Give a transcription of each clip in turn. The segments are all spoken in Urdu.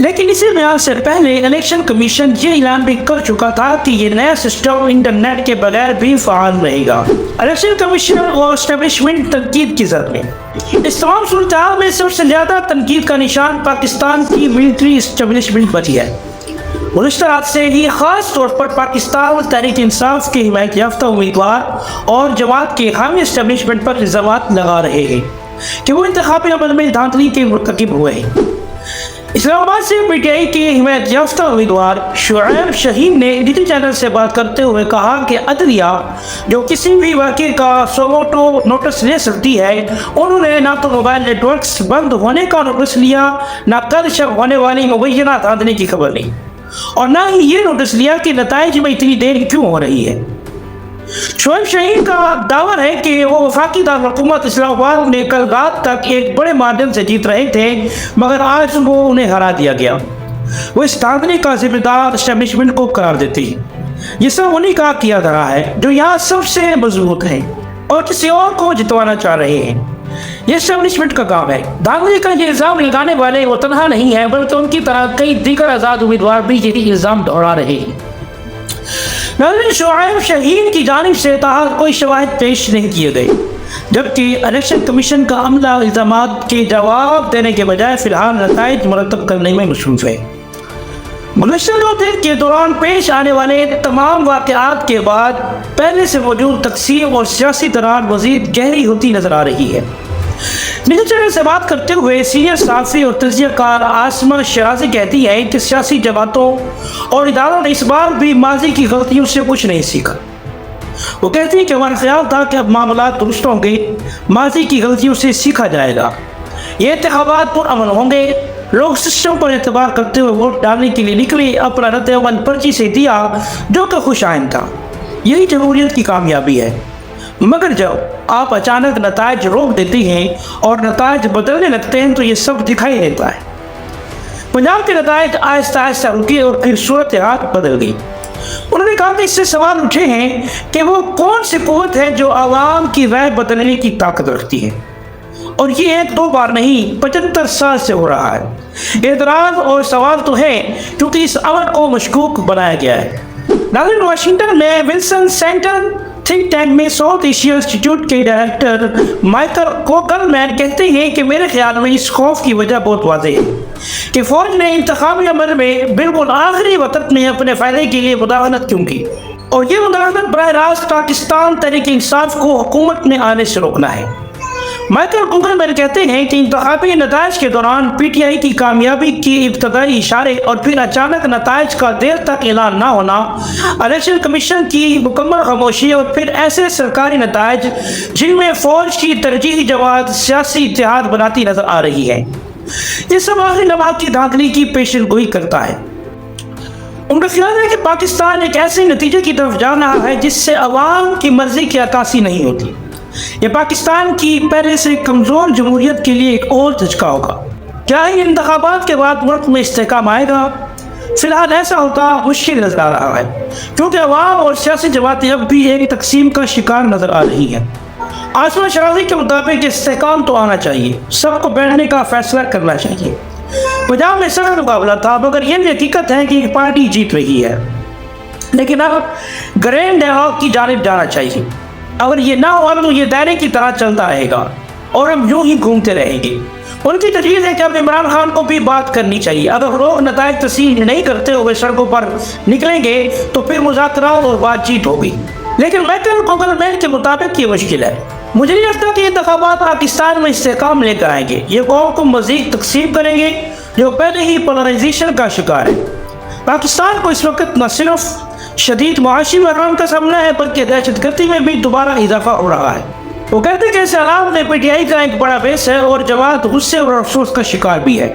لیکن اسی میعاد سے پہلے الیکشن کمیشن یہ اعلان بھی کر چکا تھا کہ یہ نیا سسٹم انٹرنیٹ کے بغیر بھی فعال رہے گا۔ الیکشن کمیشن اور اسٹیبلشمنٹ تنقید کی زد میں۔ اس تمام صورتحال میں سب سے زیادہ تنقید کا نشان پاکستان کی ملٹری اسٹیبلشمنٹ بچی ہے۔ گزشتہ رات سے ہی خاص طور پر پاکستان تحریک انصاف کے حمایت یافتہ امیدوار اور جماعت کے حامی اسٹیبلشمنٹ پر الزامات لگا رہے ہیں کہ وہ انتخابی عمل میں دھاندلی کے مرتکب ہوئے ہیں۔ اسلام آباد سے پی ٹی آئی کے حمایت یافتہ امیدوار شعیب شہین نے ڈی چینل سے بات کرتے ہوئے کہا کہ عدلیہ جو کسی بھی واقعے کا سوموٹو نوٹس لے سکتی ہے، انہوں نے نہ تو موبائل نیٹ ورکس بند ہونے کا نوٹس لیا، نہ کل شب ہونے والی مبینہ دھاندلی کی خبر لی، اور نہ ہی یہ نوٹس لیا کہ نتائج میں اتنی دیر کیوں ہو رہی ہے۔ شعیب شہین کا دعویٰ ہے کہ وہ وفاقی دارالحکومت اسلام آباد میں کل رات تک ایک بڑے مارجن سے جیت رہے تھے، مگر آج وہ انہیں ہرا دیا گیا۔ وہ اس دھاندلی کا ذمہ دار اسٹیبلشمنٹ کو قرار دیتی ہے۔ یہ سب انہیں کا کیا رہا ہے جو یہاں سب سے مضبوط ہے اور کسی اور کو جتوانا چاہ رہے ہیں۔ یہ اسٹیبلشمنٹ کا کام ہے۔ دھاندلی کا یہ الزام لگانے والے وہ تنہا نہیں ہے، بلکہ ان کی طرح کئی دیگر آزاد امیدوار بھی یہی الزام دوہرا رہے ہیں۔ ناظرین، شعیب شہین کی جانب سے تاحال کوئی شواہد پیش نہیں کیے گئے، جبکہ الیکشن کمیشن کا عملہ الزامات کے جواب دینے کے بجائے فی الحال نتائج مرتب کرنے میں مصروف ہے۔ گزشتہ 2 دن کے دوران پیش آنے والے تمام واقعات کے بعد پہلے سے موجود تقسیم اور سیاسی درار مزید گہری ہوتی نظر آ رہی ہے۔ نیوز چینل سے بات کرتے ہوئے سینئر صحافی اور تجزیہ کار عاصمہ شیرازی کہتی ہے کہ سیاسی جماعتوں اور اداروں نے اس بار بھی ماضی کی غلطیوں سے کچھ نہیں سیکھا۔ وہ کہتی ہیں کہ ہمارا خیال تھا کہ اب معاملات درست ہوں گے، ماضی کی غلطیوں سے سیکھا جائے گا، یہ انتخابات پرامن ہوں گے، لوگ سسٹم پر اعتبار کرتے ہوئے ووٹ ڈالنے کے لیے نکلے، اپنا رد عمل پرچی سے دیا جو کہ خوش آئند تھا۔ یہی جمہوریت کی کامیابی ہے۔ مگر جب آپ اچانک نتائج روک دیتے ہیں اور نتائج بدلنے لگتے ہیں تو یہ سب دکھائی دیتا ہے۔ پنجاب کے نتائج آہستہ آہستہ رکے اور پھر صورتحال بدل گئی۔ انہوں نے کہا کہ اس سے سوال اٹھے ہیں کہ وہ کون سی قوت ہے جو عوام کی رائے بدلنے کی طاقت رکھتی ہے، اور یہ 1-2 بار نہیں 75 سال سے ہو رہا ہے۔ اعتراض اور سوال تو ہے کیونکہ اس عمل کو مشکوک بنایا گیا ہے۔ ناظرین، واشنگٹن میں ولسن سینٹر تھنک ٹینک میں ساؤتھ ایشیا انسٹیٹیوٹ کے ڈائریکٹر مائیکل کوکلمین کہتے ہیں کہ میرے خیال میں اس خوف کی وجہ بہت واضح ہے کہ فوج نے انتخابی عمل میں بالکل آخری وقت میں اپنے فائدے کے لیے مداخلت کیوں کی، اور یہ مداخلت براہ راست پاکستان تحریک انصاف کو حکومت میں آنے سے روکنا ہے۔ مائیکل کوکلمین کہتے ہیں کہ انتخابی نتائج کے دوران پی ٹی آئی کی کامیابی کی ابتدائی اشارے اور پھر اچانک نتائج کا دیر تک اعلان نہ ہونا، الیکشن کمیشن کی مکمل خاموشی اور پھر ایسے سرکاری نتائج جن میں فوج کی ترجیحی جماعت سیاسی اتحاد بناتی نظر آ رہی ہے، یہ سب آخری لمحات کی دھاندلی کی پیشن گوئی کرتا ہے۔ ان کا خیال ہے کہ پاکستان ایک ایسے نتیجے کی طرف جا رہا ہے جس سے عوام کی مرضی کی عکاسی نہیں ہوتی۔ یہ پاکستان کی پہلے سے کمزور جمہوریت کے لیے ایک اور دھچکا ہوگا۔ کیا ان انتخابات کے بعد ملک میں استحکام آئے گا؟ فی الحال ایسا ہوتا مشکل نظر آ رہا ہے، کیونکہ عوام اور سیاسی جماعتیں اب بھی ایک تقسیم کا شکار نظر آ رہی ہیں۔ عاصمہ شیرازی کے مطابق استحکام تو آنا چاہیے، سب کو بیٹھنے کا فیصلہ کرنا چاہیے۔ پنجاب میں سخت مقابلہ تھا، مگر یہ حقیقت ہے کہ ایک پارٹی جیت رہی ہے، لیکن اب گرینڈ ڈائیلاگ کی جانب جانا چاہیے۔ اگر یہ نہ ہوا تو یہ دائرے کی طرح چلتا رہے گا اور ہم یوں ہی گھومتے رہیں گے۔ ان کی تجویز ہے کہ اب عمران خان کو بھی بات کرنی چاہیے۔ اگر لوگ نتائج تسلیم نہیں کرتے ہوئے سڑکوں پر نکلیں گے تو پھر مذاکرات اور بات چیت ہوگی، لیکن مائیکل کوکلمین کے مطابق یہ مشکل ہے۔ مجھے نہیں لگتا کہ یہ انتخابات پاکستان میں استحکام لے کر آئیں گے، یہ قوم کو مزید تقسیم کریں گے جو پہلے ہی پولرائزیشن کا شکار ہے۔ پاکستان کو اس وقت نہ صرف شدید معاشی بحران کا سامنا ہے بلکہ دہشت گردی میں بھی دوبارہ اضافہ ہو رہا ہے۔ وہ کہتے ہیں کہ اس حالات میں پی ٹی آئی کا ایک بڑا بیس ہے اور جماعت غصے اور افسوس کا شکار بھی ہے،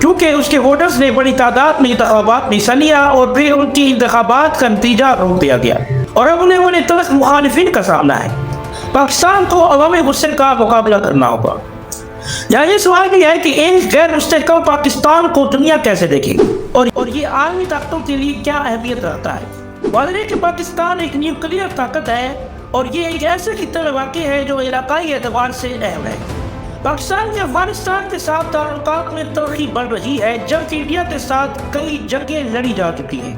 کیونکہ اس کے ووٹرز نے بڑی تعداد میں انتخابات میں حصہ لیا اور پھر ان کی انتخابات کا نتیجہ روک دیا گیا اور اب انہیں تلخ مخالفین کا سامنا ہے۔ پاکستان کو عوامی غصے کا مقابلہ کرنا ہوگا۔ یہاں یہ سوال بھی ہے کہ ایک غیر مستحکم پاکستان کو دنیا کیسے دیکھے گی اور یہ عالمی طاقتوں کے لیے کیا اہمیت رکھتا ہے۔ واضح ہے کہ پاکستان ایک نیوکلیئر طاقت ہے اور یہ ایک ایسے خطے میں واقع ہے جو علاقائی اعتبار سے اہم ہے۔ پاکستان کے افغانستان کے ساتھ تعلقات میں ترقی بڑھ رہی ہے جبکہ انڈیا کے ساتھ کئی جنگیں لڑی جا چکی ہیں۔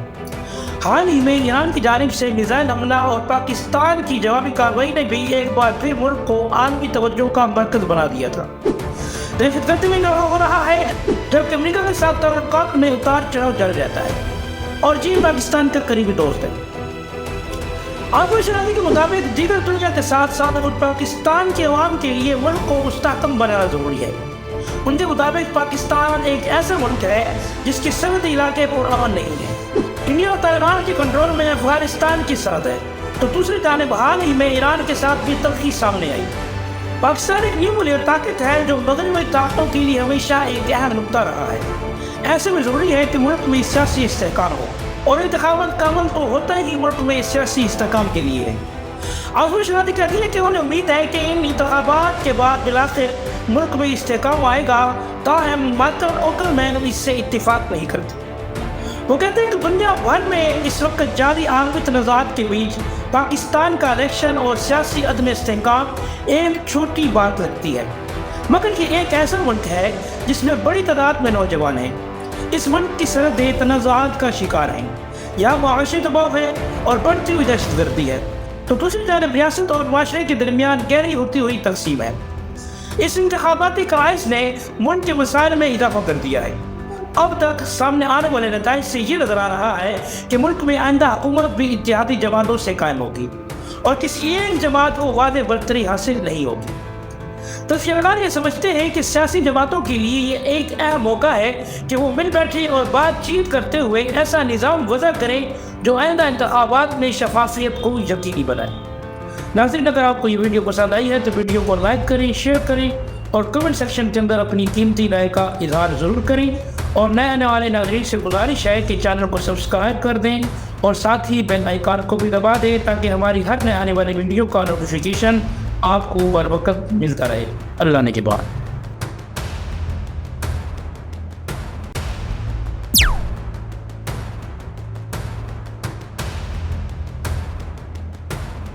حال ہی میں ایران کی جانب سے میزائل حملہ اور پاکستان کی جوابی کارروائی نے بھی ایک بار پھر ملک کو عالمی توجہ کا مرکز بنا دیا تھا۔ دہشت گردی میں اضافہ ہو رہا ہے جبکہ امریکہ کے ساتھ تعلقات میں اتار چڑھاؤ جاری رہتا ہے اور چین پاکستان کا قریبی دوست ہے۔ آبو شرازی کے مطابق دیگر دنیا کے ساتھ ساتھ پاکستان کے عوام کے لیے ملک کو مستحکم بنانا ضروری ہے۔ ان کے مطابق پاکستان ایک ایسا ملک ہے جس کے سرحدی علاقے پر امن نہیں ہے۔ انڈیا اور طالبان کے کنٹرول میں افغانستان کی سرحد ہے تو دوسری جانب حال ہی میں ایران کے ساتھ بھی تلخی سامنے آئی۔ پاکستان ایک نیوکلیئر طاقت ہے جو مغربی طاقتوں کے لیے ہمیشہ ایک اہم نقطہ رہا ہے۔ ایسے میں ضروری ہے کہ ملک میں سیاسی استحکام ہو اور انتخابات کا عمل تو ہوتا ہی ملک میں سیاسی استحکام کے لیے ہے۔ آبو شرازی کہتی ہے کہ انہیں امید ہے کہ ان انتخابات کے بعد بالآخر ملک میں استحکام آئے گا، تاہم مائیکل اوکلمین اس سے اتفاق نہیں کرتے۔ وہ کہتے ہیں کہ دنیا بھر میں اس وقت جاری عالمی تنازعات کے بیچ پاکستان کا الیکشن اور سیاسی عدم استحکام ایک چھوٹی بات لگتی ہے، مگر یہ ایک ایسا ملک ہے جس میں بڑی تعداد میں نوجوان ہیں۔ اس ملک کی سرحدیں تنازعات کا شکار ہیں، یہاں معاشی دباؤ ہے اور بڑھتی ہوئی دہشت گردی ہے، تو دوسری جانب ریاست اور معاشرے کے درمیان گہری ہوتی ہوئی تقسیم ہے۔ اس انتخاباتی قواعد نے ملک کے مسائل میں اضافہ کر دیا ہے۔ اب تک سامنے آنے والے نتائج سے یہ نظر آ رہا ہے کہ ملک میں آئندہ حکومت بھی اتحادی جماعتوں سے قائم ہوگی اور کسی ایک جماعت کو واضح برتری حاصل نہیں ہوگی۔ تفسیرکار یہ سمجھتے ہیں کہ سیاسی جماعتوں کے لیے یہ ایک اہم موقع ہے کہ وہ مل بیٹھے اور بات چیت کرتے ہوئے ایسا نظام وضع کریں جو آئندہ انتخابات میں شفافیت کو یقینی بنائے۔ ناظرین، اگر آپ کو یہ ویڈیو پسند آئی ہے تو ویڈیو کو لائک کریں، شیئر کریں اور کمنٹ سیکشن کے اندر اپنی قیمتی رائے کا اظہار ضرور کریں، اور نئے آنے والے ناظرین سے گزارش ہے کہ چینل کو سبسکرائب کر دیں اور ساتھ ہی بیل آئیکن کو بھی دبا دیں تاکہ ہماری ہر نئے آنے والی ویڈیو کا نوٹیفیکیشن آپ کو بر وقت ملتا رہے۔ اللہ نے کے بعد